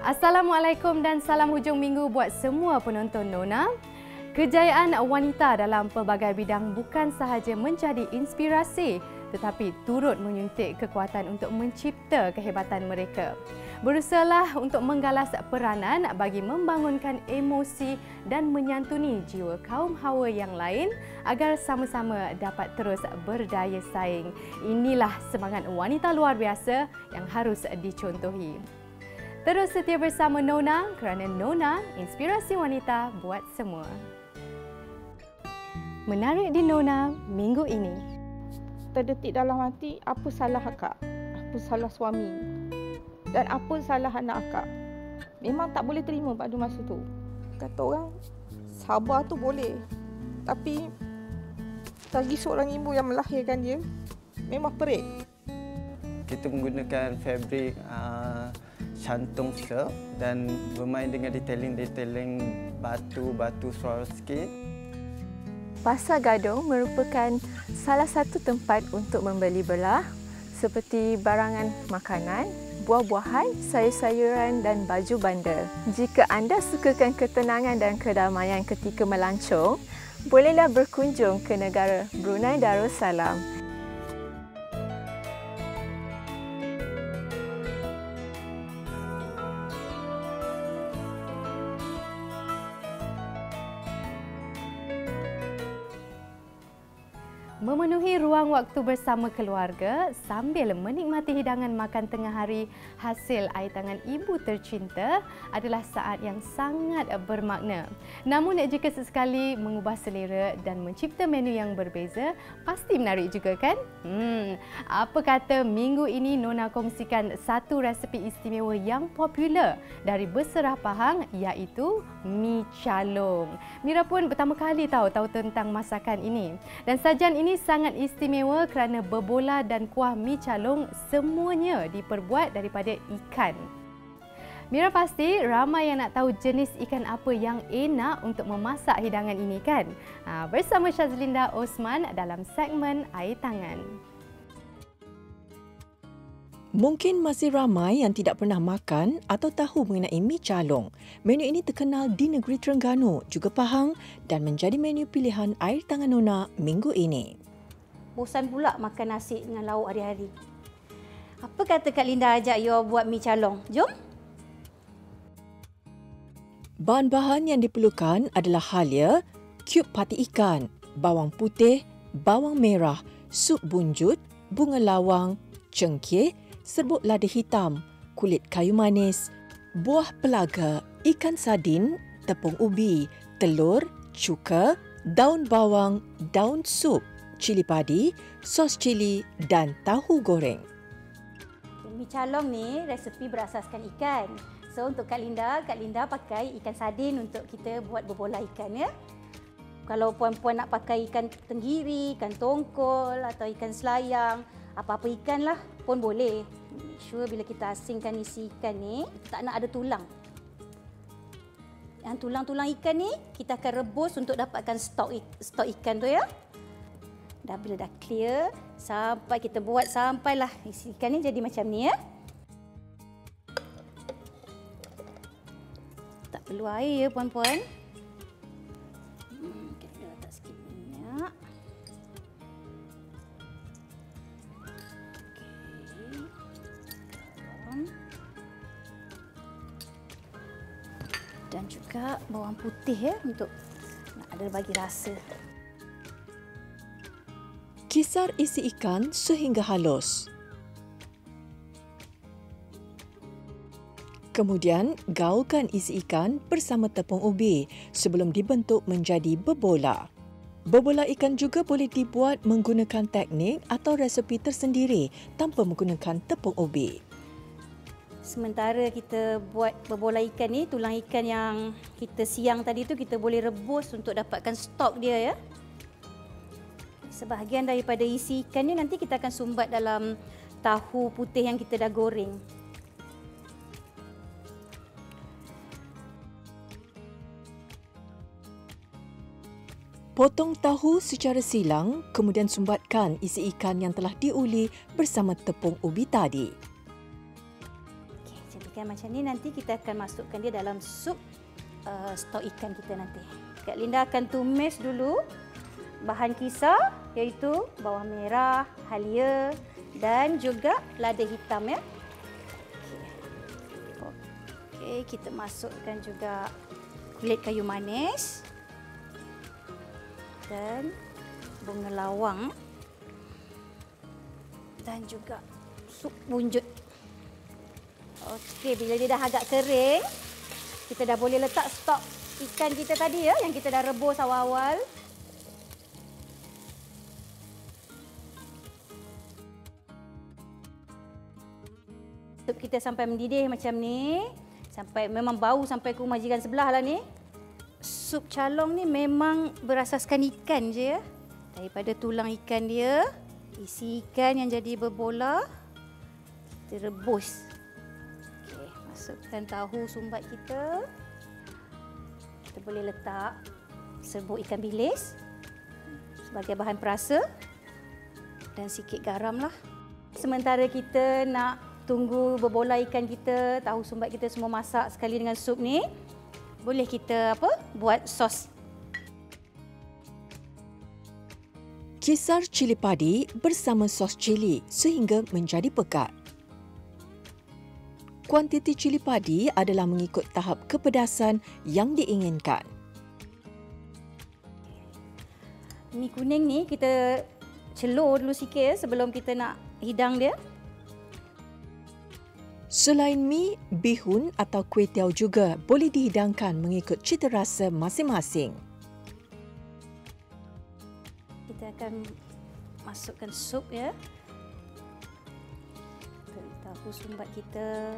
Assalamualaikum dan salam hujung minggu buat semua penonton Nona. Kejayaan wanita dalam pelbagai bidang bukan sahaja menjadi inspirasi tetapi turut menyuntik kekuatan untuk mencipta kehebatan mereka. Berusahalah untuk menggalas peranan bagi membangunkan emosi dan menyantuni jiwa kaum hawa yang lain agar sama-sama dapat terus berdaya saing. Inilah semangat wanita luar biasa yang harus dicontohi. Terus setia bersama Nona kerana Nona inspirasi wanita buat semua. Menarik di Nona minggu ini. Terdetik dalam hati, apa salah akak? Apa salah suami? Dan apa salah anak akak? Memang tak boleh terima pada masa tu. Kata orang, sabar tu boleh. Tapi bagi seorang ibu yang melahirkan dia, memang perik. Kita menggunakan fabrik cantung silk dan bermain dengan detailing batu suara sikit. Pasar Gadong merupakan salah satu tempat untuk membeli belah seperti barangan makanan, buah-buahan, sayur-sayuran dan baju bandar. Jika anda sukakan ketenangan dan kedamaian ketika melancong, bolehlah berkunjung ke negara Brunei Darussalam. Memenuhi ruang waktu bersama keluarga sambil menikmati hidangan makan tengah hari hasil air tangan ibu tercinta adalah saat yang sangat bermakna. Namun jika sesekali mengubah selera dan mencipta menu yang berbeza, pasti menarik juga kan? Apa kata minggu ini Nona kongsikan satu resepi istimewa yang popular dari Berserah Pahang iaitu mi calong. Mira pun pertama kali tahu tentang masakan ini. Dan sajian ini sangat istimewa kerana berbola dan kuah mi calong semuanya diperbuat daripada ikan. Mira pasti ramai yang nak tahu jenis ikan apa yang enak untuk memasak hidangan ini kan? Bersama Syazlinda Osman dalam segmen Air Tangan. Mungkin masih ramai yang tidak pernah makan atau tahu mengenai mi calong. Menu ini terkenal di negeri Terengganu, juga Pahang dan menjadi menu pilihan Air Tangan Nona minggu ini. Bosan pula makan nasi dengan lauk hari-hari. Apa kata Kak Linda ajak you buat mi calong? Jom! Bahan-bahan yang diperlukan adalah halia, cube pati ikan, bawang putih, bawang merah, sup bunjut, bunga lawang, cengkeh, serbuk lada hitam, kulit kayu manis, buah pelaga, ikan sardin, tepung ubi, telur, cuka, daun bawang, daun sup, cili padi, sos cili dan tahu goreng. Mi calong ni resepi berasaskan ikan. So untuk Kak Linda pakai ikan sardin untuk kita buat berbola ikan ya. Kalau puan-puan nak pakai ikan tenggiri, ikan tongkol atau ikan selayang, apa-apa ikan lah pun boleh. Make sure bila kita asingkan isi ikan ni, tak nak ada tulang. Yang tulang-tulang ikan ni kita akan rebus untuk dapatkan stok ikan tu ya. Bila dah clear, sampai kita buat sampailah isi ikan ni jadi macam ni ya. Tak perlu air ya puan-puan. Kita letak sikit minyak. Dan juga bawang putih ya untuk nak ada bagi rasa. Kisar isi ikan sehingga halus. Kemudian, gaulkan isi ikan bersama tepung ubi sebelum dibentuk menjadi berbola. Berbola ikan juga boleh dibuat menggunakan teknik atau resepi tersendiri tanpa menggunakan tepung ubi. Sementara kita buat berbola ikan ni, tulang ikan yang kita siang tadi tu kita boleh rebus untuk dapatkan stok dia ya. Sebahagian daripada isi ikan ni nanti kita akan sumbat dalam tahu putih yang kita dah goreng. Potong tahu secara silang, kemudian sumbatkan isi ikan yang telah diuli bersama tepung ubi tadi. Okey, jadikan Dan macam ni nanti kita akan masukkan dia dalam sup stok ikan kita nanti. Kak Linda akan tumis dulu bahan kisar iaitu bawang merah, halia dan juga lada hitam ya. Okey, kita masukkan juga kulit kayu manis dan bunga lawang dan juga sup bunjut. Okey, bila dia dah agak kering, kita dah boleh letak stok ikan kita tadi ya yang kita dah rebus awal-awal. Sup kita sampai mendidih macam ni, sampai memang bau sampai ke rumah jiran sebelah lah ni. Sup calong ni memang berasaskan ikan je ya. Daripada tulang ikan dia, isi ikan yang jadi berbola, kita rebus. Okey, masukkan tahu sumbat kita. Kita boleh letak serbuk ikan bilis sebagai bahan perasa dan sikit garam lah. Sementara kita nak tunggu berbola ikan kita, tahu sumbat kita semua masak sekali dengan sup ni, boleh kita buat sos. Kisar cili padi bersama sos cili sehingga menjadi pekat. Kuantiti cili padi adalah mengikut tahap kepedasan yang diinginkan. Mi kuning ni kita celur dulu sikit sebelum kita nak hidang dia. Selain mi, bihun atau kuih tiaw juga boleh dihidangkan mengikut cita rasa masing-masing. Kita akan masukkan sup ya. Tahu sumbat kita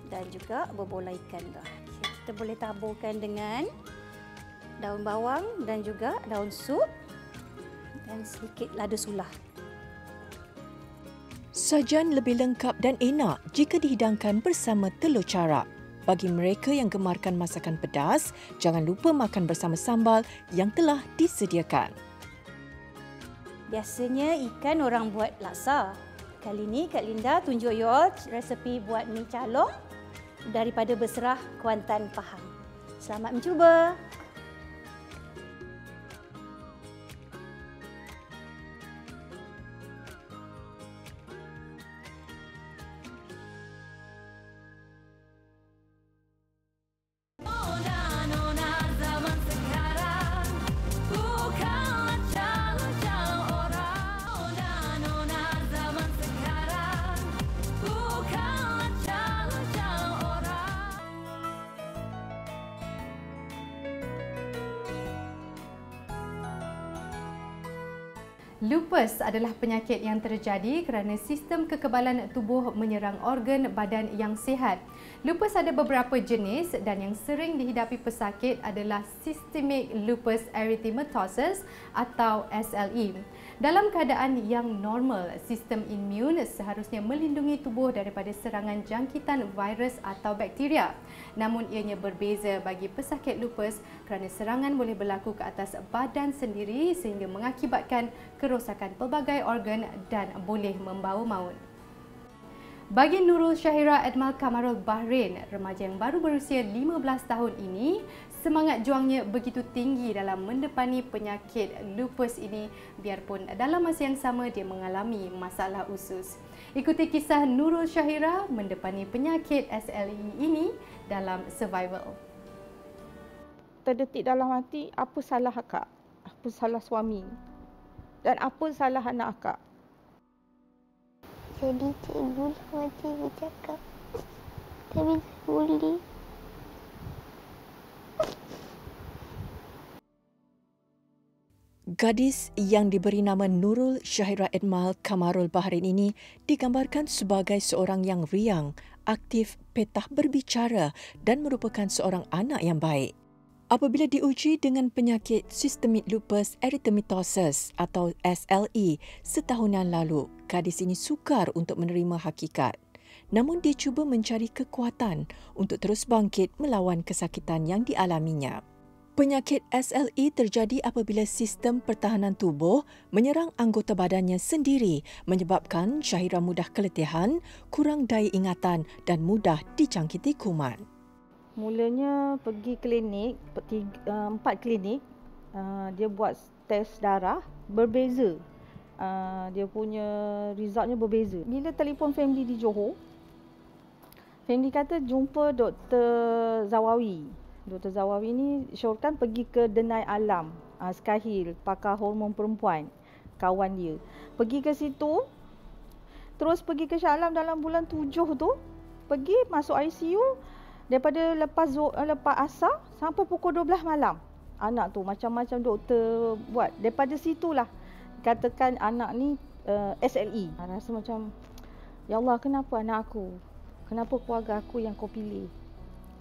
dan juga berbola ikan dah. Kita boleh taburkan dengan daun bawang dan juga daun sup dan sedikit lada sulah. Sajian lebih lengkap dan enak jika dihidangkan bersama telur carak. Bagi mereka yang gemarkan masakan pedas, jangan lupa makan bersama sambal yang telah disediakan. Biasanya ikan orang buat laksa. Kali ni Kak Linda tunjuk you all resepi buat mi calong daripada Berserah Kuantan, Pahang. Selamat mencuba. Lupus adalah penyakit yang terjadi kerana sistem kekebalan tubuh menyerang organ badan yang sihat. Lupus ada beberapa jenis dan yang sering dihidapi pesakit adalah Systemic Lupus Erythematosus atau SLE. Dalam keadaan yang normal, sistem imun seharusnya melindungi tubuh daripada serangan jangkitan virus atau bakteria. Namun ianya berbeza bagi pesakit lupus kerana serangan boleh berlaku ke atas badan sendiri sehingga mengakibatkan kerosakan pelbagai organ dan boleh membawa maut. Bagi Nurul Syahira Edmal Kamarul Bahrain, remaja yang baru berusia 15 tahun ini, semangat juangnya begitu tinggi dalam mendepani penyakit lupus ini biarpun dalam masa yang sama dia mengalami masalah usus. Ikuti kisah Nurul Syahira mendepani penyakit SLE ini dalam Survival. Terdetik dalam hati, apa salah akak? Apa salah suami? Dan apa salah anak akak? Jadi cikgu mati bercakap. Tapi saya boleh. Gadis yang diberi nama Nurul Syahira Edmal Kamarul Bahrain ini digambarkan sebagai seorang yang riang, aktif, petah berbicara dan merupakan seorang anak yang baik. Apabila diuji dengan penyakit Systemic Lupus Erythematosus atau SLE setahunan lalu, gadis ini sukar untuk menerima hakikat. Namun dia cuba mencari kekuatan untuk terus bangkit melawan kesakitan yang dialaminya. Penyakit SLE terjadi apabila sistem pertahanan tubuh menyerang anggota badannya sendiri menyebabkan Syahira mudah keletihan, kurang daya ingatan dan mudah dijangkiti kuman. Mulanya pergi klinik, 4 klinik, dia buat test darah berbeza. Dia punya resultnya berbeza. Bila telefon family di Johor, family kata jumpa Dr. Zawawi. Dr. Zawawi ni syorkan pergi ke Denai Alam, Skahil, pakar hormon perempuan, kawan dia. Pergi ke situ, terus pergi ke Shah Alam dalam bulan 7 tu, pergi masuk ICU daripada lepas asar sampai pukul 12 malam. Anak tu macam-macam doktor buat. Daripada situlah katakan anak ni SLE. Rasa macam, ya Allah, kenapa anak aku? Kenapa keluarga aku yang kau pilih?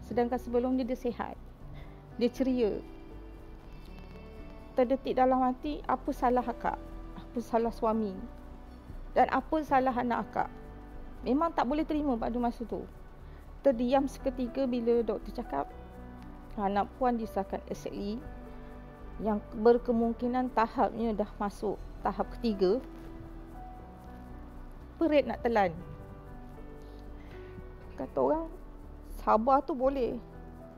Sedangkan sebelum dia sihat. Dia ceria. Terdetik dalam hati, apa salah akak? Apa salah suami? Dan apa salah anak akak? Memang tak boleh terima pada masa tu. Terdiam seketika bila doktor cakap, anak puan disahkan SLE yang berkemungkinan tahapnya dah masuk tahap ketiga. Perit nak telan. Kata orang, sabar tu boleh,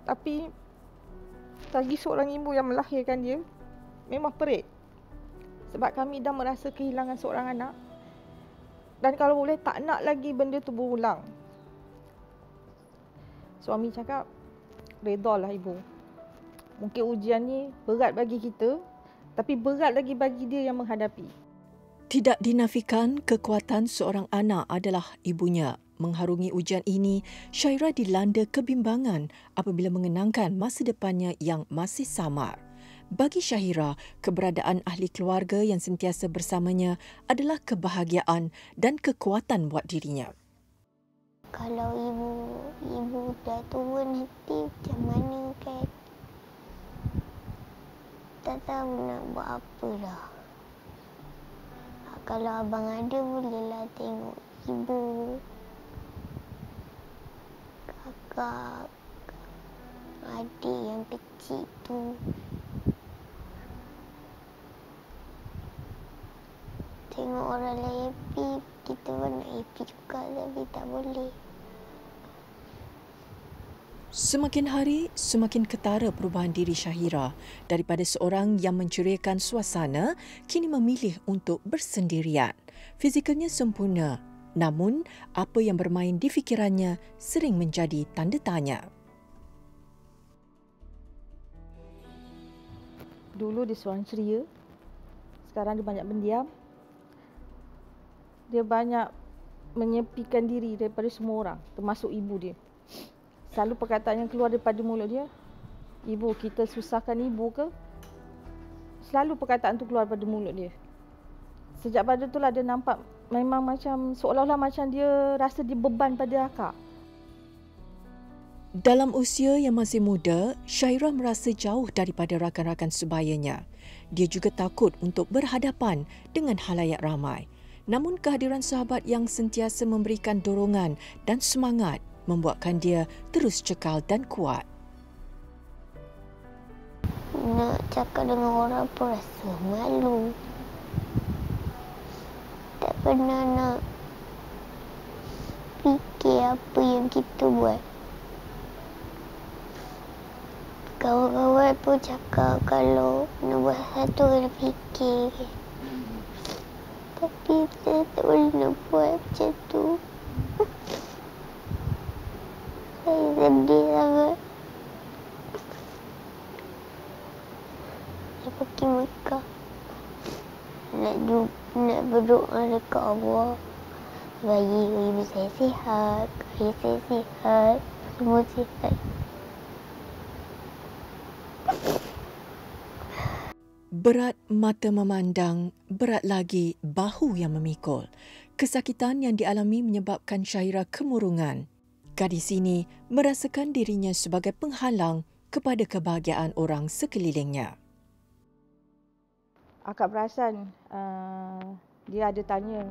tapi bagi seorang ibu yang melahirkan dia, memang perit. Sebab kami dah merasa kehilangan seorang anak. Dan kalau boleh, tak nak lagi benda tu berulang. Suami cakap, redalah ibu. Mungkin ujian ni berat bagi kita, tapi berat lagi bagi dia yang menghadapi. Tidak dinafikan kekuatan seorang anak adalah ibunya. Mengharungi ujian ini, Syahira dilanda kebimbangan apabila mengenangkan masa depannya yang masih samar. Bagi Syahira, keberadaan ahli keluarga yang sentiasa bersamanya adalah kebahagiaan dan kekuatan buat dirinya. Kalau ibu dah tua nanti macam mana kan? Tak tahu nak buat apa dah. Kalau abang ada, bolehlah tengok ibu. Kakak, adik yang kecil tu. Tengok orang lain happy, kita pun nak happy juga, tapi tak boleh. Semakin hari, semakin ketara perubahan diri Syahira. Daripada seorang yang menceriakan suasana, kini memilih untuk bersendirian. Fizikalnya sempurna, namun apa yang bermain di fikirannya sering menjadi tanda tanya. Dulu dia seorang ceria, sekarang dia banyak pendiam. Dia banyak menyepikan diri daripada semua orang, termasuk ibu dia. Selalu perkataan yang keluar daripada mulut dia, ibu, kita susahkan ibu ke? Selalu perkataan tu keluar daripada mulut dia. Sejak pada itulah dia nampak memang macam seolah-olah macam dia rasa dia beban pada akak. Dalam usia yang masih muda, Syahira merasa jauh daripada rakan-rakan sebayanya. Dia juga takut untuk berhadapan dengan khalayak ramai. Namun kehadiran sahabat yang sentiasa memberikan dorongan dan semangat membuatkan dia terus cekal dan kuat. Nak cakap dengan orang pun rasa malu. Tak pernah nak fikir apa yang kita buat. Kawan-kawan pun cakap kalau nak buat satu kena fikir. Tapi saya tak boleh nak buat macam tu. Saya sedih sangat. Saya pergi Mekah. Nak berdoa dekat Allah. Bagi ibu saya sihat, ayah saya sihat, semua sihat. Berat mata memandang, berat lagi bahu yang memikul. Kesakitan yang dialami menyebabkan Syahira kemurungan. Gadis ini merasakan dirinya sebagai penghalang kepada kebahagiaan orang sekelilingnya. Akak perasan dia ada tanya,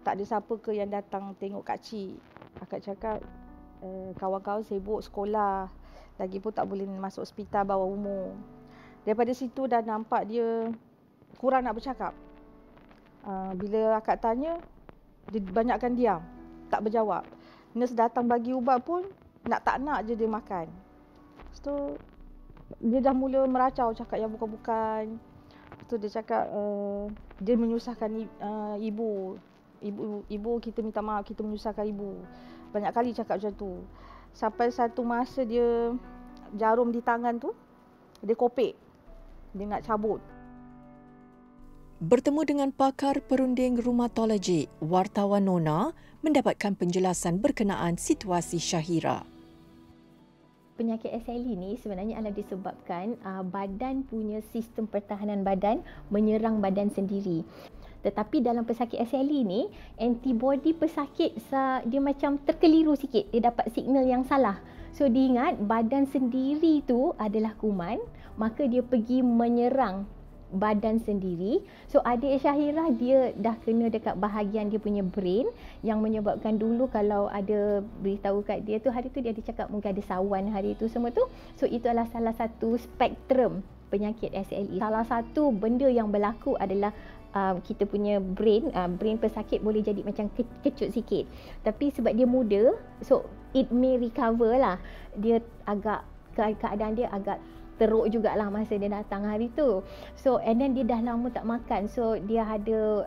tak ada siapa ke yang datang tengok Kak Cik. Akak cakap kawan-kawan sibuk sekolah, Lagipun tak boleh masuk hospital bawah umur. Daripada situ dah nampak dia kurang nak bercakap. Bila akak tanya, dia banyakkan diam, tak berjawab. Nurse datang bagi ubat pun tak nak je dia makan. So dia dah mula meracau, cakap yang bukan-bukan. Tu dia cakap dia menyusahkan ibu. Ibu, kita minta maaf, kita menyusahkan ibu. Banyak kali cakap macam tu. Sampai satu masa dia jarum di tangan tu dia kopek. Dia nak cabut. Bertemu dengan pakar perunding rheumatologi, wartawan Nona mendapatkan penjelasan berkenaan situasi Syahira. Penyakit SLE ni sebenarnya adalah disebabkan badan punya sistem pertahanan badan menyerang badan sendiri. Tetapi dalam pesakit SLE ni, antibody pesakit dia macam terkeliru sikit. Dia dapat signal yang salah. So diingat badan sendiri tu adalah kuman, maka dia pergi menyerang badan sendiri. So adik Syahira dia dah kena dekat bahagian dia punya brain yang menyebabkan dulu kalau ada beritahu kat dia tu hari tu dia ada cakap mungkin ada sawan hari tu semua tu. So itu adalah salah satu spektrum penyakit SLE. Salah satu benda yang berlaku adalah kita punya brain pesakit boleh jadi macam kecut sikit. Tapi sebab dia muda, so it may recover lah. Dia agak keadaan dia agak teruk jugalah masa dia datang hari tu. So and then dia dah lama tak makan. So dia ada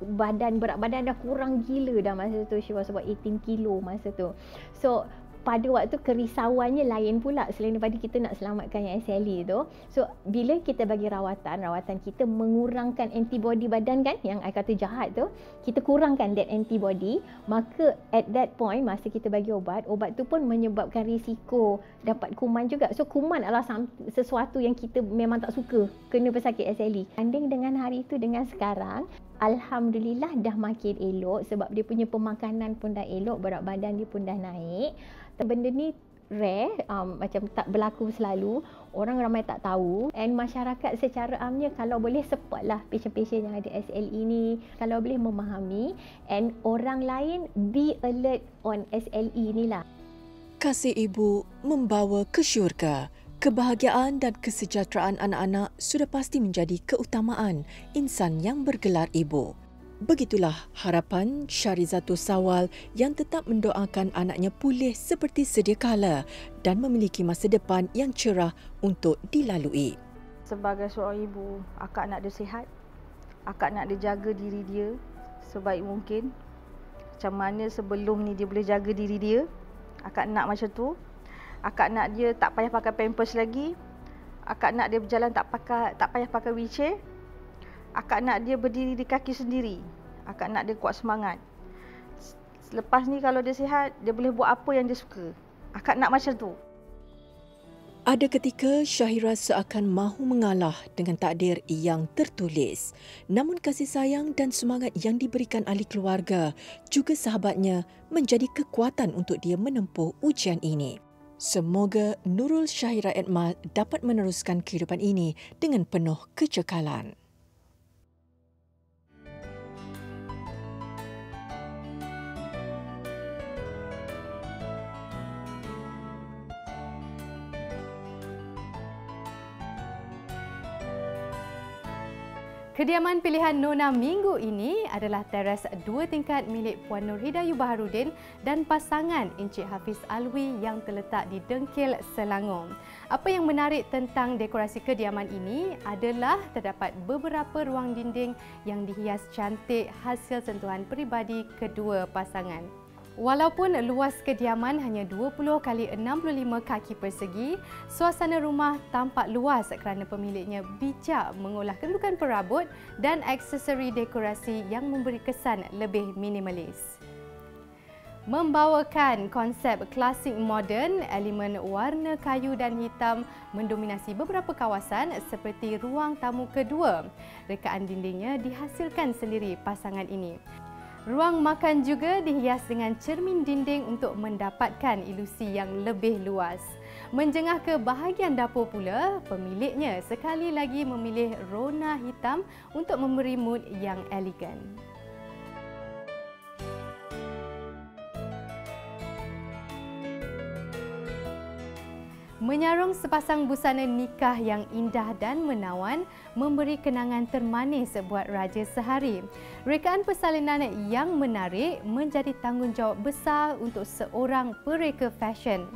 berat badan dah kurang gila dah masa tu. She was about 18 kilo masa tu. So pada waktu kerisauannya lain pula selain daripada kita nak selamatkan yang SLE tu. So bila kita bagi rawatan kita mengurangkan antibody badan kan, yang I kata jahat tu, kita kurangkan that antibody, maka at that point masa kita bagi ubat tu pun menyebabkan risiko dapat kuman juga. So kuman adalah sesuatu yang kita memang tak suka kena pesakit SLE. Banding dengan hari tu dengan sekarang, alhamdulillah dah makin elok sebab dia punya pemakanan pun dah elok, berat badan dia pun dah naik. Benda ni rare, macam tak berlaku selalu, orang ramai tak tahu, and masyarakat secara amnya kalau boleh supportlah patient-patient yang ada SLE ni, kalau boleh memahami, and orang lain be alert on SLE ni lah. Kasih ibu membawa ke syurga. Kebahagiaan dan kesejahteraan anak-anak sudah pasti menjadi keutamaan insan yang bergelar ibu. Begitulah harapan Syahrizatul Sawal yang tetap mendoakan anaknya pulih seperti sedia kala dan memiliki masa depan yang cerah untuk dilalui. Sebagai seorang ibu, akak nak dia sihat. Akak nak dia jaga diri dia sebaik mungkin. Macam mana sebelum ni dia boleh jaga diri dia, akak nak macam tu. Akak nak dia tak payah pakai pampers lagi. Akak nak dia berjalan tak payah pakai wheelchair. Akak nak dia berdiri di kaki sendiri. Akak nak dia kuat semangat. Selepas ni kalau dia sihat, dia boleh buat apa yang dia suka. Akak nak macam tu. Ada ketika Syahira seakan mahu mengalah dengan takdir yang tertulis. Namun kasih sayang dan semangat yang diberikan ahli keluarga juga sahabatnya menjadi kekuatan untuk dia menempuh ujian ini. Semoga Nurul Syahira Edma dapat meneruskan kehidupan ini dengan penuh kecekalan. Kediaman pilihan Nona minggu ini adalah teras 2 tingkat milik Puan Nurhidayu Baharudin dan pasangan Encik Hafiz Alwi yang terletak di Dengkil, Selangor. Apa yang menarik tentang dekorasi kediaman ini adalah terdapat beberapa ruang dinding yang dihias cantik hasil sentuhan peribadi kedua pasangan. Walaupun luas kediaman hanya 20 x 65 kaki persegi, suasana rumah tampak luas kerana pemiliknya bijak mengolah kedudukan perabot dan aksesori dekorasi yang memberi kesan lebih minimalis. Membawakan konsep klasik moden, elemen warna kayu dan hitam mendominasi beberapa kawasan seperti ruang tamu kedua. Rekaan dindingnya dihasilkan sendiri pasangan ini. Ruang makan juga dihias dengan cermin dinding untuk mendapatkan ilusi yang lebih luas. Menjengah ke bahagian dapur pula, pemiliknya sekali lagi memilih rona hitam untuk memberi mood yang elegan. Menyarung sepasang busana nikah yang indah dan menawan memberi kenangan termanis buat Raja Sehari. Rekaan persalinan yang menarik menjadi tanggungjawab besar untuk seorang pereka fashion.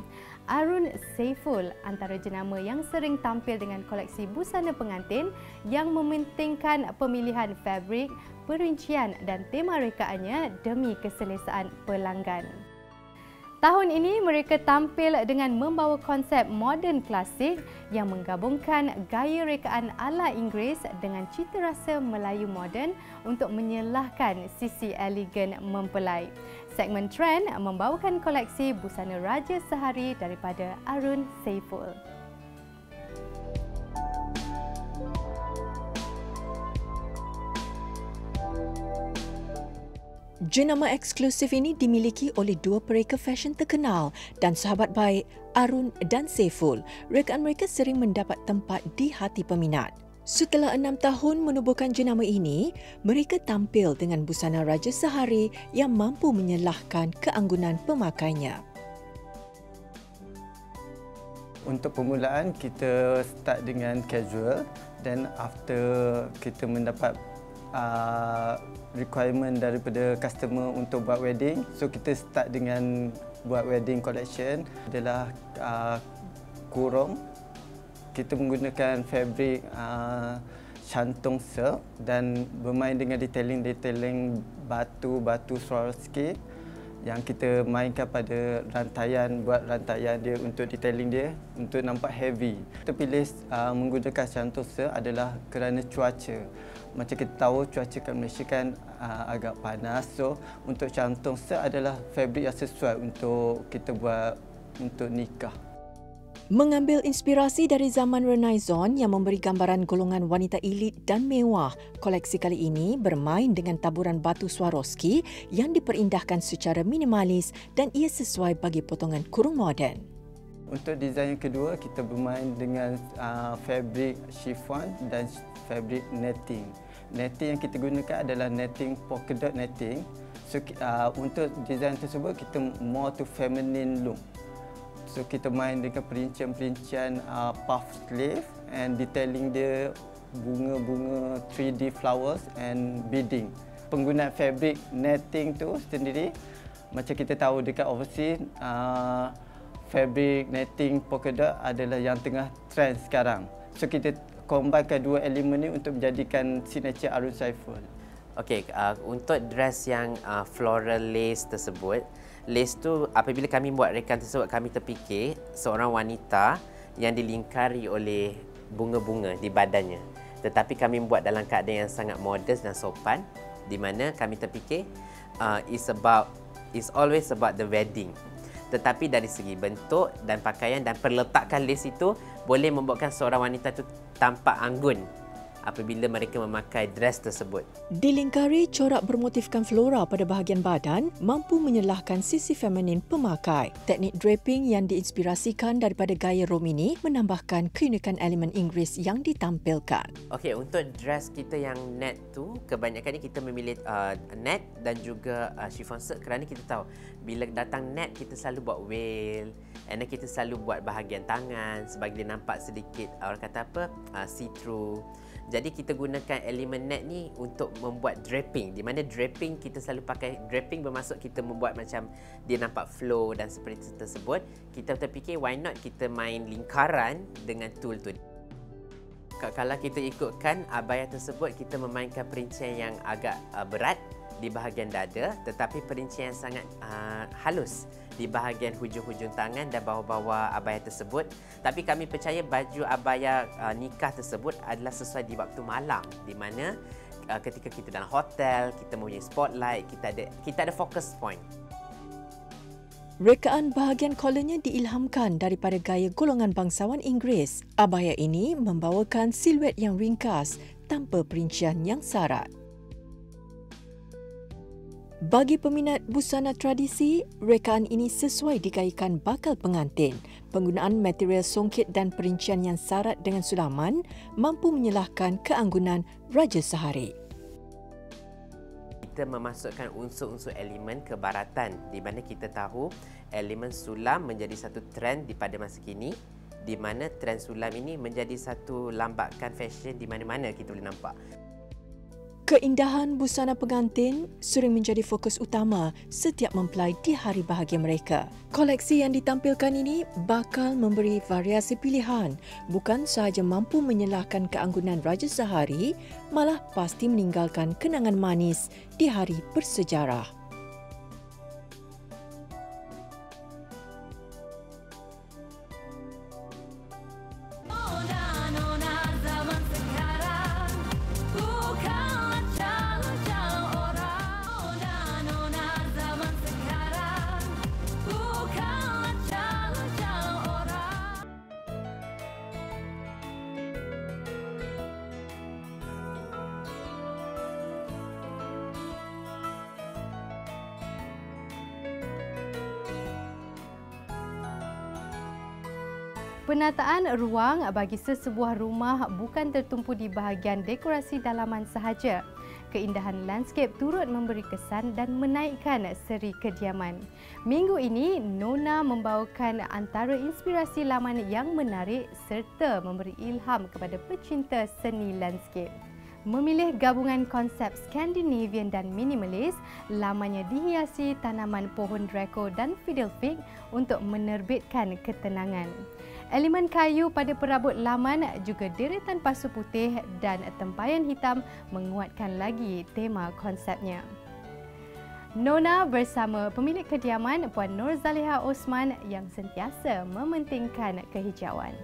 Arun Saiful antara jenama yang sering tampil dengan koleksi busana pengantin yang mementingkan pemilihan fabrik, perincian dan tema rekaannya demi keselesaan pelanggan. Tahun ini mereka tampil dengan membawa konsep moden klasik yang menggabungkan gaya rekaan ala Inggeris dengan cita rasa Melayu moden untuk menyelahkan sisi elegan mempelai. Segmen Trend membawakan koleksi busana Raja Sehari daripada Arun Saiful. Jenama eksklusif ini dimiliki oleh dua pereka fashion terkenal dan sahabat baik Arun dan Saiful. Rekaan mereka sering mendapat tempat di hati peminat. Setelah 6 tahun menubuhkan jenama ini, mereka tampil dengan busana Raja Sehari yang mampu menyelahkan keanggunan pemakainya. Untuk permulaan, kita start dengan casual dan after kita mendapat requirement daripada customer untuk buat wedding, so kita start dengan buat wedding collection adalah kurung. Kita menggunakan fabrik Shantung silk dan bermain dengan detailing batu Swarovski yang kita mainkan pada rantaian, buat rantaian dia untuk detailing dia untuk nampak heavy. Kita pilih menggunakan Shantung silk adalah kerana cuaca. Macam kita tahu cuaca kat Malaysia kan agak panas, so untuk Shantung silk adalah fabrik yang sesuai untuk kita buat untuk nikah. Mengambil inspirasi dari zaman Renaissance yang memberi gambaran golongan wanita elit dan mewah, koleksi kali ini bermain dengan taburan batu Swarovski yang diperindahkan secara minimalis dan ia sesuai bagi potongan kurung moden. Untuk desain yang kedua, kita bermain dengan fabrik chiffon dan fabrik netting. Netting yang kita gunakan adalah netting polka dot netting. So untuk desain tersebut kita more to feminine look. So kita main dengan perincian-perincian puff sleeve and detailing dia bunga-bunga 3D flowers and beading. Penggunaan fabrik netting tu sendiri, macam kita tahu dekat overseas, fabrik netting polka dot adalah yang tengah trend sekarang. So kita combinekan dua elemen ni untuk menjadikan signature Arun Saiful. Okey, untuk dress yang floral lace tersebut, lace tu apabila kami buat rekaan tersebut, kami terfikir seorang wanita yang dilingkari oleh bunga-bunga di badannya. Tetapi kami buat dalam keadaan yang sangat modest dan sopan, di mana kami terfikir it's always about the wedding. Tetapi dari segi bentuk dan pakaian dan perletakan lace itu boleh membuatkan seorang wanita itu tampak anggun apabila mereka memakai dress tersebut. Dilingkari corak bermotifkan flora pada bahagian badan mampu menyelahkan sisi feminin pemakai. Teknik draping yang diinspirasikan daripada gaya Romini menambahkan keunikan elemen Inggeris yang ditampilkan. Okey, untuk dress kita yang net tu, kebanyakannya kita memilih net dan juga chiffon silk kerana kita tahu bila datang net kita selalu buat veil, and then kita selalu buat bahagian tangan sebagai dia nampak sedikit orang kata apa see through. Jadi kita gunakan elemen net ni untuk membuat draping, di mana draping kita selalu pakai draping bermaksud kita membuat macam dia nampak flow dan seperti tersebut. Kita terfikir why not kita main lingkaran dengan tool tu. Kalau kita ikutkan abaya tersebut, kita memainkan perincian yang agak berat di bahagian dada, tetapi perincian yang sangat halus di bahagian hujung-hujung tangan dan bawah-bawah abaya tersebut. Tapi kami percaya baju abaya nikah tersebut adalah sesuai di waktu malam, di mana ketika kita dalam hotel, kita mempunyai spotlight, kita ada focus point. Rekaan bahagian kollarnya diilhamkan daripada gaya golongan bangsawan Inggeris. Abaya ini membawakan siluet yang ringkas tanpa perincian yang sarat. Bagi peminat busana tradisi, rekaan ini sesuai digayakan bakal pengantin. Penggunaan material songkit dan perincian yang sarat dengan sulaman mampu menyelahkan keanggunan Raja Sehari. Kita memasukkan unsur-unsur elemen kebaratan, di mana kita tahu elemen sulam menjadi satu trend di pada masa kini, di mana trend sulam ini menjadi satu lambakan fashion di mana-mana kita boleh nampak. Keindahan busana pengantin sering menjadi fokus utama setiap mempelai di hari bahagia mereka. Koleksi yang ditampilkan ini bakal memberi variasi pilihan, bukan sahaja mampu menyelahkan keanggunan Raja Sehari, malah pasti meninggalkan kenangan manis di hari bersejarah. Penataan ruang bagi sesebuah rumah bukan tertumpu di bahagian dekorasi dalaman sahaja. Keindahan landscape turut memberi kesan dan menaikkan seri kediaman. Minggu ini, Nona membawakan antara inspirasi laman yang menarik serta memberi ilham kepada pecinta seni landscape. Memilih gabungan konsep Scandinavian dan minimalis, lamannya dihiasi tanaman pohon Draco dan fiddlefic untuk menerbitkan ketenangan. Elemen kayu pada perabot laman juga deretan pasu putih dan tempayan hitam menguatkan lagi tema konsepnya. Nona bersama pemilik kediaman Puan Nur Zaliha Osman yang sentiasa mementingkan kehijauan.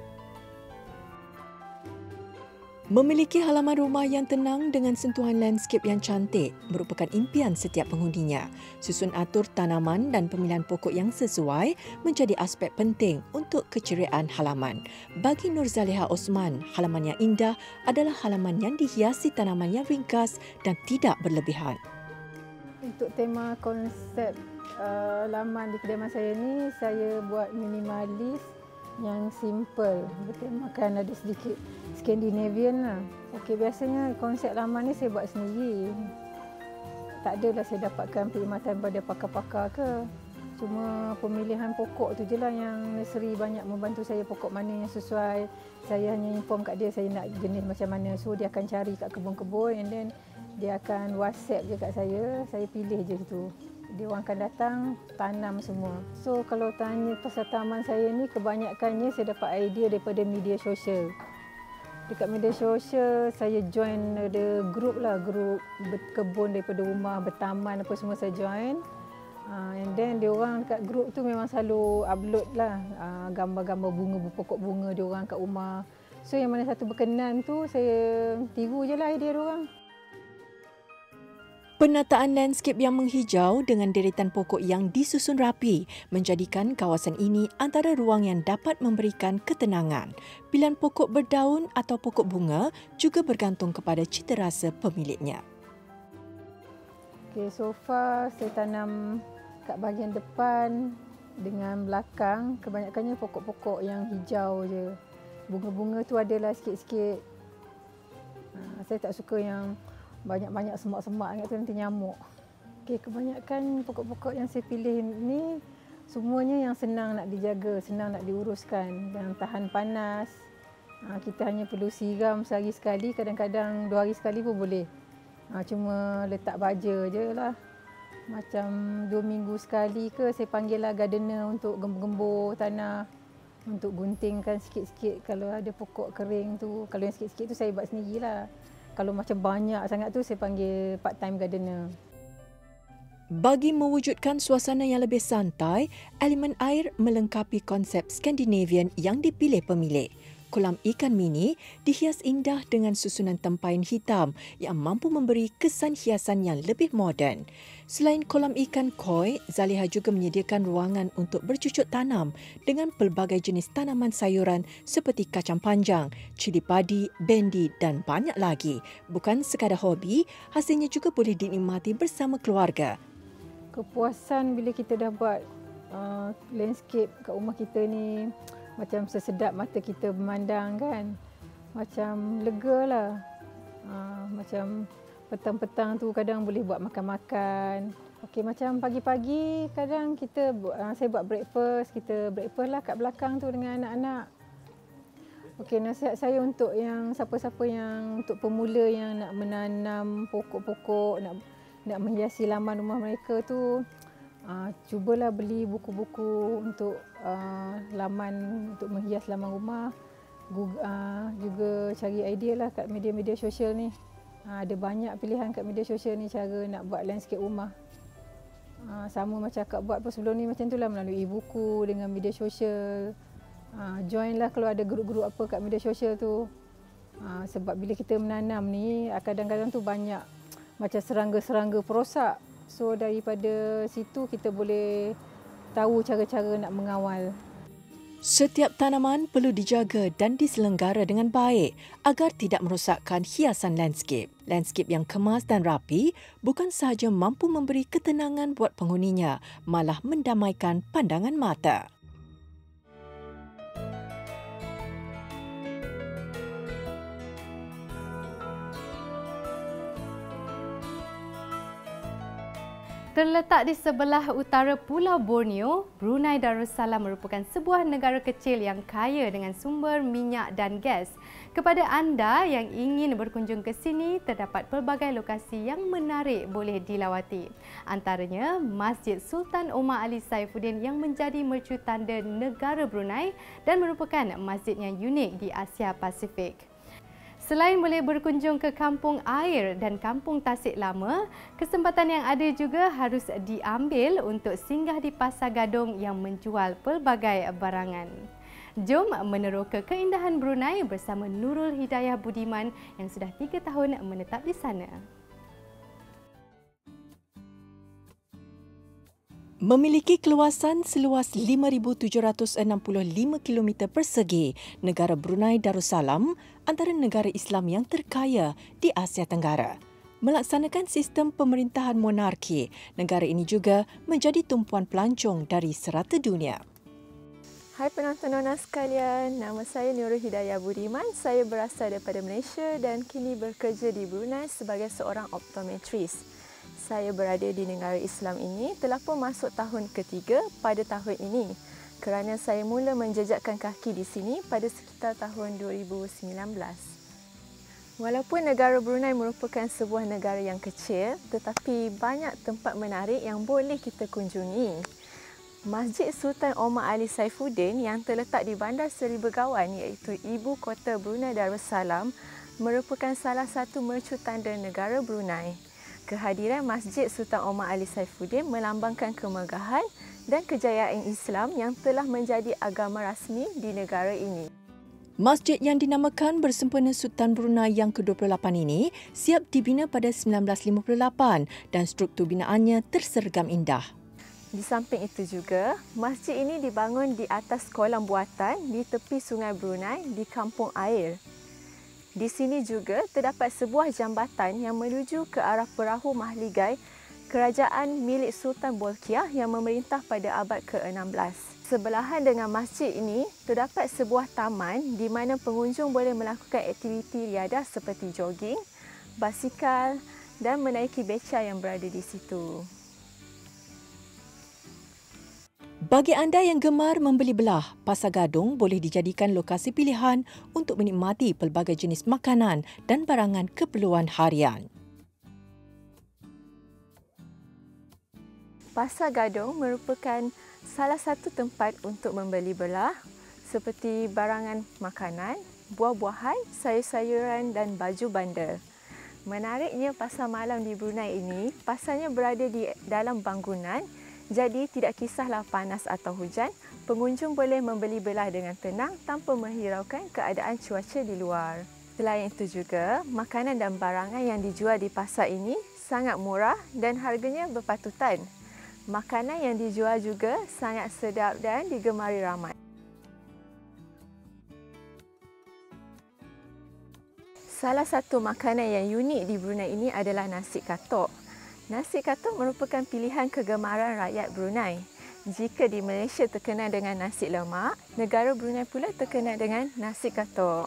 Memiliki halaman rumah yang tenang dengan sentuhan landscape yang cantik merupakan impian setiap penghuninya. Susun atur tanaman dan pemilihan pokok yang sesuai menjadi aspek penting untuk keceriaan halaman. Bagi Nur Zaliha Osman, halaman yang indah adalah halaman yang dihiasi tanaman yang ringkas dan tidak berlebihan. Untuk tema konsep laman di kediaman saya ni, saya buat minimalis yang simple. Bertemakan ada sedikit Scandinavian lah. Okey, biasanya konsep laman ni saya buat sendiri. Tak adalah saya dapatkan perkhidmatan pada pakar-pakar ke. Cuma pemilihan pokok tu je lah yang nursery banyak membantu saya, pokok mana yang sesuai. Saya hanya inform kat dia saya nak jenis macam mana. So dia akan cari kat kebun-kebun and then dia akan WhatsApp je kat saya pilih je tu. Dia orang akan datang, tanam semua. So kalau tanya pasal taman saya ni, kebanyakannya saya dapat idea daripada media sosial. Dekat media sosial, saya join ada grup lah, grup berkebun daripada rumah, bertaman apa semua saya join. And then dia orang kat grup tu memang selalu upload lah gambar-gambar bunga, pokok bunga dia orang kat rumah. So yang mana satu berkenan tu, saya tiru je lah idea dia orang. Penataan landscape yang menghijau dengan deretan pokok yang disusun rapi menjadikan kawasan ini antara ruang yang dapat memberikan ketenangan. Pilihan pokok berdaun atau pokok bunga juga bergantung kepada citarasa pemiliknya. Okay, so far saya tanam kat bahagian depan dengan belakang, kebanyakannya pokok-pokok yang hijau je. Bunga-bunga tu adalah sikit-sikit. Saya tak suka yang banyak-banyak semak-semak tu nanti nyamuk. Okay, kebanyakan pokok-pokok yang saya pilih ni semuanya yang senang nak dijaga, senang nak diuruskan dan tahan panas. Kita hanya perlu siram sehari sekali, kadang-kadang 2 hari sekali pun boleh. Cuma letak baja je lah. Macam 2 minggu sekali ke saya panggil lah gardener untuk gembur-gembur tanah, untuk guntingkan sikit-sikit kalau ada pokok kering tu. Kalau yang sikit-sikit tu saya buat sendirilah. Kalau macam banyak sangat tu, saya panggil part-time gardener. Bagi mewujudkan suasana yang lebih santai, elemen air melengkapi konsep Scandinavian yang dipilih pemilik. Kolam ikan mini dihias indah dengan susunan tempayan hitam yang mampu memberi kesan hiasan yang lebih moden. Selain kolam ikan koi, Zaliha juga menyediakan ruangan untuk bercucuk tanam dengan pelbagai jenis tanaman sayuran seperti kacang panjang, cili padi, bendi dan banyak lagi. Bukan sekadar hobi, hasilnya juga boleh dinikmati bersama keluarga. Kepuasan bila kita dah buat landscape kat rumah kita ni, macam sesedap mata kita memandang kan. Macam lega lah. Macam petang-petang tu kadang boleh buat makan-makan. Okey, macam pagi-pagi kadang saya buat breakfast. Kita breakfast lah kat belakang tu dengan anak-anak. Okey, nasihat saya untuk yang siapa-siapa yang untuk pemula yang nak menanam pokok-pokok, nak menghiasi laman rumah mereka tu, cubalah beli buku-buku untuk laman, untuk menghias laman rumah. Juga cari idea lah kat media-media sosial ni. Ada banyak pilihan kat media sosial ni cara nak buat landscape rumah. Sama macam akak buat pun sebelum ni macam tu lah, melalui buku dengan media sosial. Join lah kalau ada grup-grup apa kat media sosial tu. Sebab bila kita menanam ni kadang-kadang tu banyak macam serangga-serangga perosak. So daripada situ kita boleh tahu cara-cara nak mengawal. Setiap tanaman perlu dijaga dan diselenggara dengan baik agar tidak merosakkan hiasan landscape. Landscape yang kemas dan rapi bukan sahaja mampu memberi ketenangan buat penghuninya, malah mendamaikan pandangan mata. Terletak di sebelah utara Pulau Borneo, Brunei Darussalam merupakan sebuah negara kecil yang kaya dengan sumber minyak dan gas. Kepada anda yang ingin berkunjung ke sini, terdapat pelbagai lokasi yang menarik boleh dilawati. Antaranya Masjid Sultan Omar Ali Saifuddin yang menjadi mercu tanda negara Brunei dan merupakan masjid yang unik di Asia Pasifik. Selain boleh berkunjung ke Kampung Air dan Kampung Tasik Lama, kesempatan yang ada juga harus diambil untuk singgah di Pasar Gadong yang menjual pelbagai barangan. Jom meneroka keindahan Brunei bersama Nurul Hidayah Budiman yang sudah 3 tahun menetap di sana. Memiliki keluasan seluas 5,765 km persegi, negara Brunei Darussalam antara negara Islam yang terkaya di Asia Tenggara. Melaksanakan sistem pemerintahan monarki, negara ini juga menjadi tumpuan pelancong dari serata dunia. Hai penonton Nona sekalian, nama saya Nurul Hidayah Budiman. Saya berasal daripada Malaysia dan kini bekerja di Brunei sebagai seorang optometris. Saya berada di negara Islam ini telah pun masuk tahun ketiga pada tahun ini kerana saya mula menjejakkan kaki di sini pada sekitar tahun 2019. Walaupun negara Brunei merupakan sebuah negara yang kecil, tetapi banyak tempat menarik yang boleh kita kunjungi. Masjid Sultan Omar Ali Saifuddin yang terletak di Bandar Seri Begawan iaitu ibu kota Brunei Darussalam merupakan salah satu mercu tanda negara Brunei. Kehadiran Masjid Sultan Omar Ali Saifuddin melambangkan kemegahan dan kejayaan Islam yang telah menjadi agama rasmi di negara ini. Masjid yang dinamakan bersempena Sultan Brunei yang ke-28 ini siap dibina pada 1958 dan struktur binaannya tersergam indah. Di samping itu juga, masjid ini dibangun di atas kolam buatan di tepi Sungai Brunei di Kampung Air. Di sini juga terdapat sebuah jambatan yang menuju ke arah perahu Mahligai, kerajaan milik Sultan Bolkiah yang memerintah pada abad ke-16. Sebelahan dengan masjid ini, terdapat sebuah taman di mana pengunjung boleh melakukan aktiviti riadah seperti jogging, basikal dan menaiki beca yang berada di situ. Bagi anda yang gemar membeli belah, Pasar Gadong boleh dijadikan lokasi pilihan untuk menikmati pelbagai jenis makanan dan barangan keperluan harian. Pasar Gadong merupakan salah satu tempat untuk membeli belah seperti barangan makanan, buah-buahan, sayur-sayuran dan baju bandar. Menariknya pasar malam di Brunei ini, pasarnya berada di dalam bangunan. Jadi, tidak kisahlah panas atau hujan, pengunjung boleh membeli belah dengan tenang tanpa menghiraukan keadaan cuaca di luar. Selain itu juga, makanan dan barangan yang dijual di pasar ini sangat murah dan harganya berpatutan. Makanan yang dijual juga sangat sedap dan digemari ramai. Salah satu makanan yang unik di Brunei ini adalah nasi katok. Nasi katok merupakan pilihan kegemaran rakyat Brunei. Jika di Malaysia terkenal dengan nasi lemak, negara Brunei pula terkenal dengan nasi katok.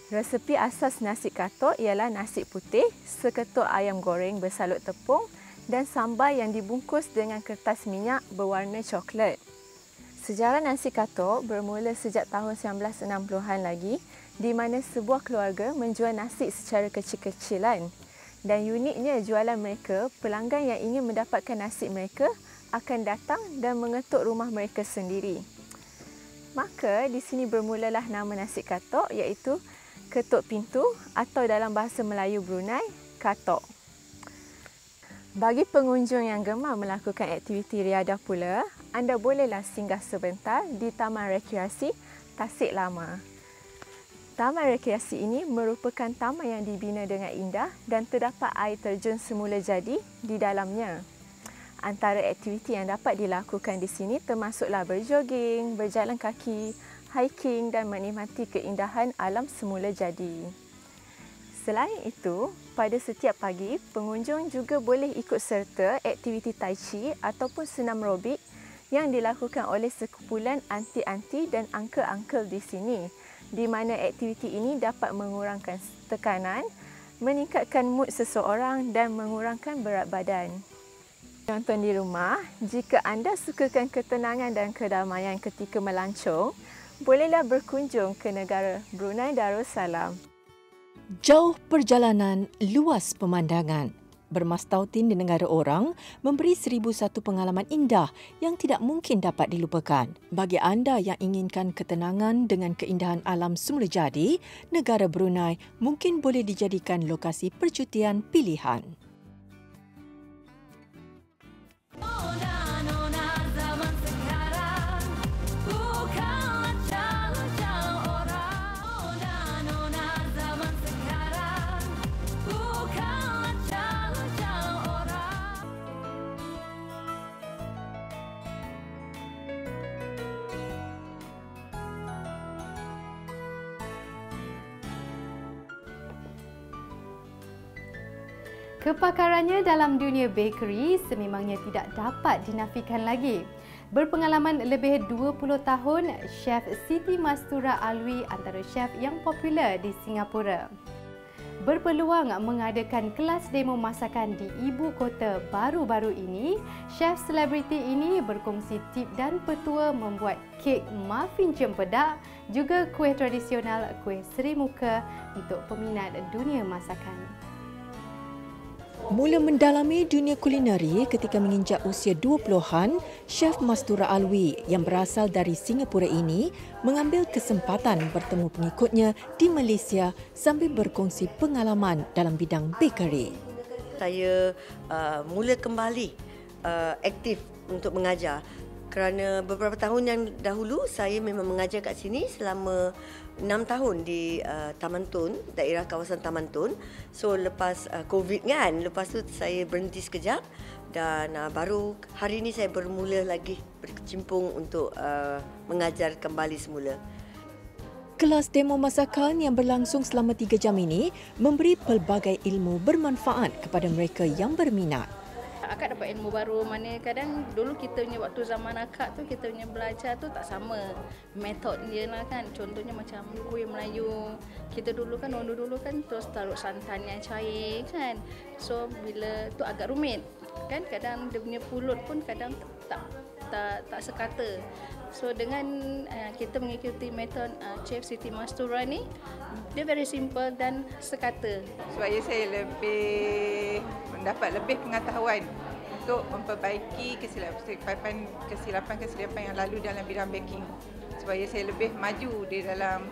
Resepi asas nasi katok ialah nasi putih, seketul ayam goreng bersalut tepung dan sambal yang dibungkus dengan kertas minyak berwarna coklat. Sejarah nasi katok bermula sejak tahun 1960-an lagi di mana sebuah keluarga menjual nasi secara kecil-kecilan. Dan uniknya jualan mereka, pelanggan yang ingin mendapatkan nasi mereka akan datang dan mengetuk rumah mereka sendiri. Maka di sini bermulalah nama nasi katok, iaitu ketuk pintu atau dalam bahasa Melayu Brunei, katok. Bagi pengunjung yang gemar melakukan aktiviti riadah pula, anda bolehlah singgah sebentar di Taman Rekreasi Tasik Lama. Taman rekreasi ini merupakan taman yang dibina dengan indah dan terdapat air terjun semula jadi di dalamnya. Antara aktiviti yang dapat dilakukan di sini termasuklah berjoging, berjalan kaki, hiking dan menikmati keindahan alam semula jadi. Selain itu, pada setiap pagi, pengunjung juga boleh ikut serta aktiviti tai chi ataupun senam aerobik yang dilakukan oleh sekumpulan anti-anti dan uncle-uncle di sini, di mana aktiviti ini dapat mengurangkan tekanan, meningkatkan mood seseorang dan mengurangkan berat badan. Penonton di rumah, jika anda sukakan ketenangan dan kedamaian ketika melancong, bolehlah berkunjung ke negara Brunei Darussalam. Jauh perjalanan, luas pemandangan. Bermastautin di negara orang memberi 1001 pengalaman indah yang tidak mungkin dapat dilupakan. Bagi anda yang inginkan ketenangan dengan keindahan alam semula jadi, negara Brunei mungkin boleh dijadikan lokasi percutian pilihan. Kepakarannya dalam dunia bakery sememangnya tidak dapat dinafikan lagi. Berpengalaman lebih 20 tahun, Chef Siti Mastura Alwi antara chef yang popular di Singapura. Berpeluang mengadakan kelas demo masakan di ibu kota baru-baru ini, chef selebriti ini berkongsi tip dan petua membuat kek muffin cempedak, juga kuih tradisional kuih Seri Muka untuk peminat dunia masakan. Mula mendalami dunia kulineri ketika menginjak usia 20-an, Chef Mastura Alwi yang berasal dari Singapura ini mengambil kesempatan bertemu pengikutnya di Malaysia sambil berkongsi pengalaman dalam bidang bakery. Saya mula kembali aktif untuk mengajar kerana beberapa tahun yang dahulu saya memang mengajar kat sini selama 6 tahun di Taman Tun, daerah kawasan Taman Tun. So lepas COVID kan, lepas tu saya berhenti sekejap dan baru hari ini saya bermula lagi berkecimpung untuk mengajar kembali semula. Kelas demo masakan yang berlangsung selama 3 jam ini memberi pelbagai ilmu bermanfaat kepada mereka yang berminat. Akak dapat ilmu baru, mana kadang dulu kita punya waktu zaman akak tu kita punya belajar tu tak sama metod dia lah kan. Contohnya macam kuih Melayu, kita dulu kan terus taruh santan yang cair kan, so bila tu agak rumit kan, kadang dia punya pulut pun kadang tak sekata. So dengan kita mengikuti metod Chef Siti Mastura ni, dia very simple dan sekata. Supaya saya mendapat lebih pengetahuan untuk memperbaiki kesilapan yang lalu dalam bidang baking, supaya saya lebih maju di dalam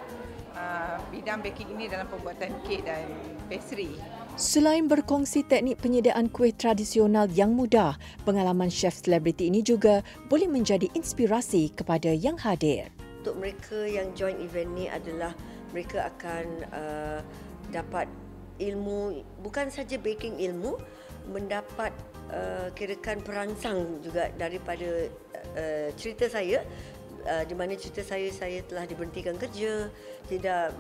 bidang baking ini dalam pembuatan kek dan pastry. Selain berkongsi teknik penyediaan kuih tradisional yang mudah, pengalaman chef selebriti ini juga boleh menjadi inspirasi kepada yang hadir. Untuk mereka yang join event ni adalah mereka akan dapat ilmu, bukan saja baking ilmu, mendapat kirakan perangsang juga daripada cerita saya, di mana cerita saya telah diberhentikan kerja, tidak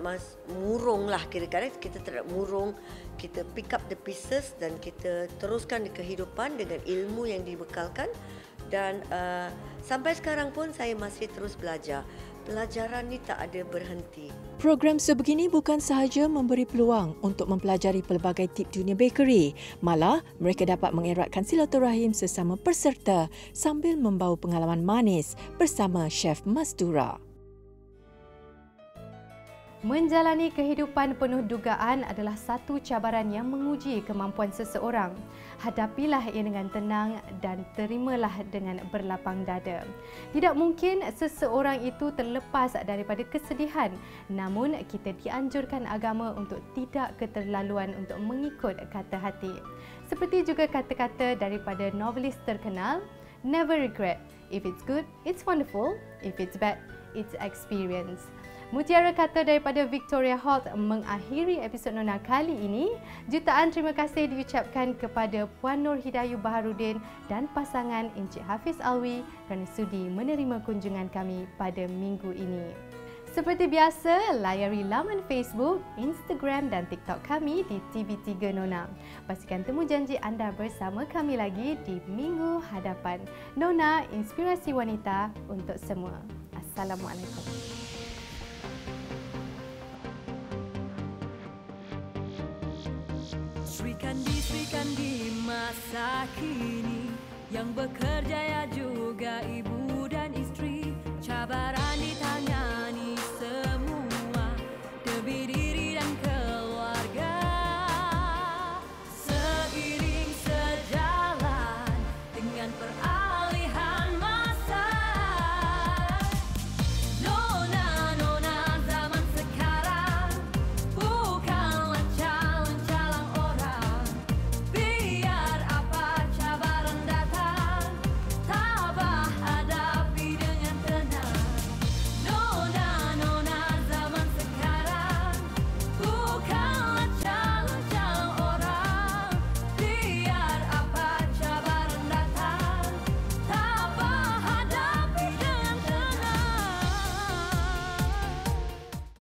murung lah kira-kira, kita tidak murung, kita pick up the pieces dan kita teruskan di kehidupan dengan ilmu yang dibekalkan dan sampai sekarang pun saya masih terus belajar. Pelajaran ni tak ada berhenti. Program sebegini bukan sahaja memberi peluang untuk mempelajari pelbagai tip dunia bakery, malah mereka dapat mengeratkan silaturahim sesama peserta sambil membawa pengalaman manis bersama Chef Mastura. Menjalani kehidupan penuh dugaan adalah satu cabaran yang menguji kemampuan seseorang. Hadapilah ia dengan tenang dan terimalah dengan berlapang dada. Tidak mungkin seseorang itu terlepas daripada kesedihan, namun kita dianjurkan agama untuk tidak keterlaluan untuk mengikut kata hati. Seperti juga kata-kata daripada novelis terkenal, never regret. If it's good, it's wonderful. If it's bad, it's experience. Mutiara kata daripada Victoria Holt mengakhiri episod Nona kali ini. Jutaan terima kasih diucapkan kepada Puan Nur Hidayu Baharudin dan pasangan Encik Hafiz Alwi kerana sudi menerima kunjungan kami pada minggu ini. Seperti biasa, layari laman Facebook, Instagram dan TikTok kami di TV3 Nona. Pastikan temu janji anda bersama kami lagi di minggu hadapan. Nona, inspirasi wanita untuk semua. Assalamualaikum. Sri Kandi masa kini yang bekerja ya juga ibu dan istri, cabaran di tangan